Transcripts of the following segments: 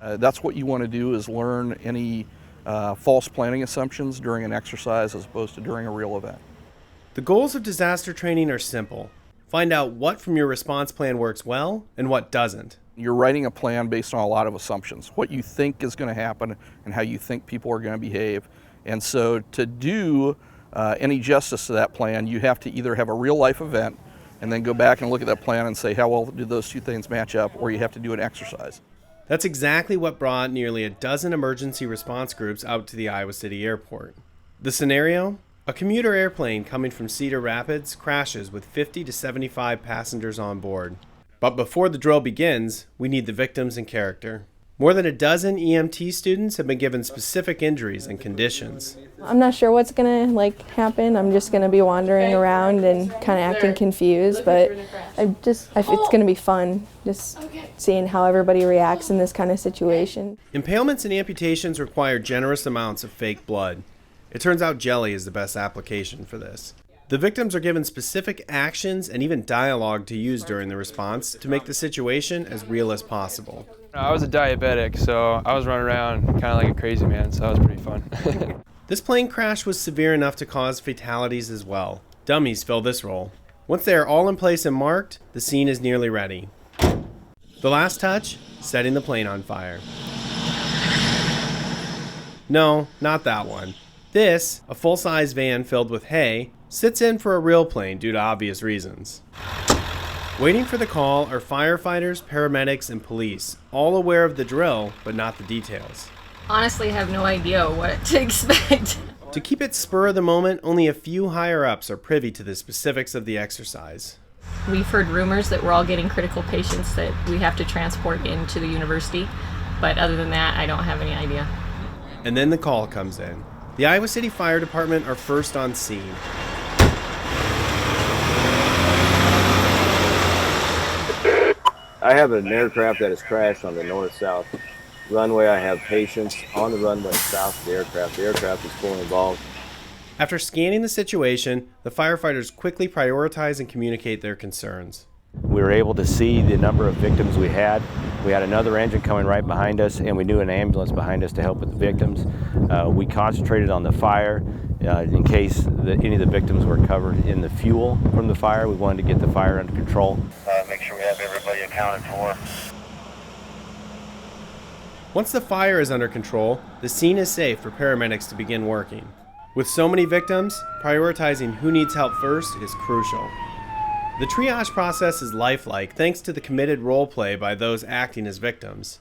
That's what you want to do, is learn any false planning assumptions during an exercise as opposed to during a real event. The goals of disaster training are simple. Find out what from your response plan works well and what doesn't. You're writing a plan based on a lot of assumptions, what you think is going to happen and how you think people are going to behave. And so to do any justice to that plan, you have to either have a real life event and then go back and look at that plan and say, how well do those two things match up, or you have to do an exercise. That's exactly what brought nearly a dozen emergency response groups out to the Iowa City airport. The scenario? A commuter airplane coming from Cedar Rapids crashes with 50 to 75 passengers on board. But before the drill begins, we need the victims and character. More than a dozen EMT students have been given specific injuries and conditions. I'm not sure what's gonna happen. I'm just gonna be wandering around and kind of acting confused, but it's gonna be fun just seeing how everybody reacts in this kind of situation. Impalements and amputations require generous amounts of fake blood. It turns out jelly is the best application for this. The victims are given specific actions and even dialogue to use during the response to make the situation as real as possible. I was a diabetic, so I was running around kind of like a crazy man, so that was pretty fun. This plane crash was severe enough to cause fatalities as well. Dummies fill this role. Once they are all in place and marked, the scene is nearly ready. The last touch, setting the plane on fire. No, not that one. This, a full-size van filled with hay, sits in for a real plane due to obvious reasons. Waiting for the call are firefighters, paramedics, and police, all aware of the drill, but not the details. Honestly, I have no idea what to expect. To keep it spur of the moment, only a few higher-ups are privy to the specifics of the exercise. We've heard rumors that we're all getting critical patients that we have to transport into the university, but other than that, I don't have any idea. And then the call comes in. The Iowa City Fire Department are first on scene. I have an aircraft that has crashed on the north-south runway. I have patients on the runway south of the aircraft. The aircraft is fully involved. After scanning the situation, the firefighters quickly prioritize and communicate their concerns. We were able to see the number of victims we had. We had another engine coming right behind us, and we knew an ambulance behind us to help with the victims. We concentrated on the fire in case any of the victims were covered in the fuel from the fire. We wanted to get the fire under control. Make sure we have everybody accounted for. Once the fire is under control, the scene is safe for paramedics to begin working. With so many victims, prioritizing who needs help first is crucial. The triage process is lifelike thanks to the committed role play by those acting as victims.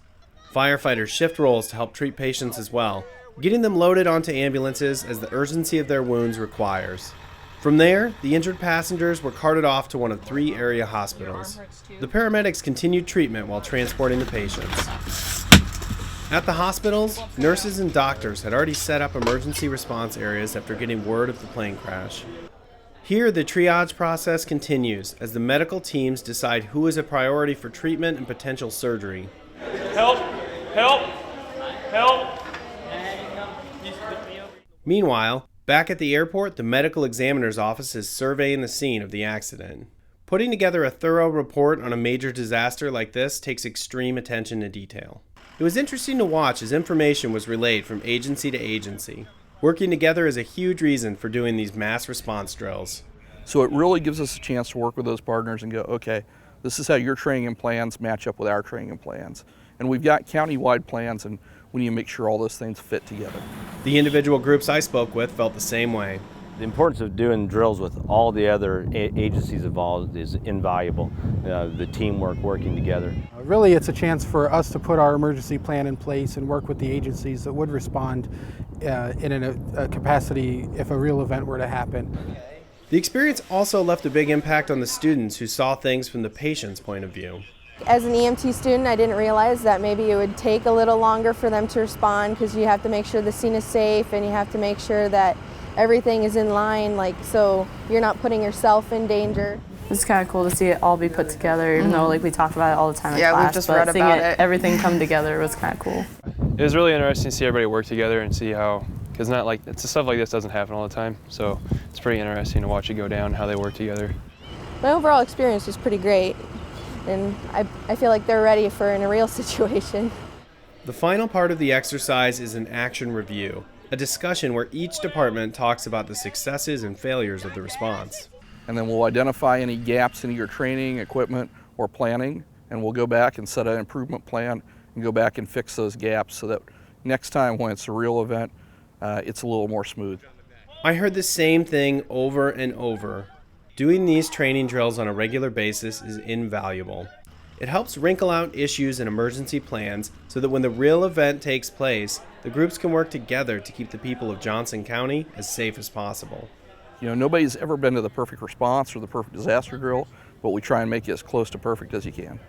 Firefighters shift roles to help treat patients as well, getting them loaded onto ambulances as the urgency of their wounds requires. From there, the injured passengers were carted off to one of 3 area hospitals. The paramedics continued treatment while transporting the patients. At the hospitals, nurses and doctors had already set up emergency response areas after getting word of the plane crash. Here, the triage process continues as the medical teams decide who is a priority for treatment and potential surgery. Help! Help! Help! Meanwhile, back at the airport, the medical examiner's office is surveying the scene of the accident. Putting together a thorough report on a major disaster like this takes extreme attention to detail. It was interesting to watch as information was relayed from agency to agency. Working together is a huge reason for doing these mass response drills. So it really gives us a chance to work with those partners and go, okay, this is how your training and plans match up with our training and plans. And we've got county-wide plans, and we need to make sure all those things fit together. The individual groups I spoke with felt the same way. The importance of doing drills with all the other agencies involved is invaluable. The teamwork, working together. Really, it's a chance for us to put our emergency plan in place and work with the agencies that would respond in a capacity if a real event were to happen. The experience also left a big impact on the students who saw things from the patient's point of view. As an EMT student, I didn't realize that maybe it would take a little longer for them to respond because you have to make sure the scene is safe and you have to make sure that everything is in line, so you're not putting yourself in danger. It's kind of cool to see it all be put together, even though we talk about it all the time in class. Yeah, we've just read about it. Everything come together was kind of cool. It was really interesting to see everybody work together and see how, because stuff like this doesn't happen all the time, so it's pretty interesting to watch it go down, how they work together. My overall experience was pretty great, and I feel like they're ready for in a real situation. The final part of the exercise is an action review, a discussion where each department talks about the successes and failures of the response. And then we'll identify any gaps in your training, equipment, or planning, and we'll go back and set an improvement plan and go back and fix those gaps so that next time when it's a real event, it's a little more smooth. I heard the same thing over and over. Doing these training drills on a regular basis is invaluable. It helps wrinkle out issues in emergency plans so that when the real event takes place, the groups can work together to keep the people of Johnson County as safe as possible. You know, nobody's ever been to the perfect response or the perfect disaster drill, but we try and make it as close to perfect as you can.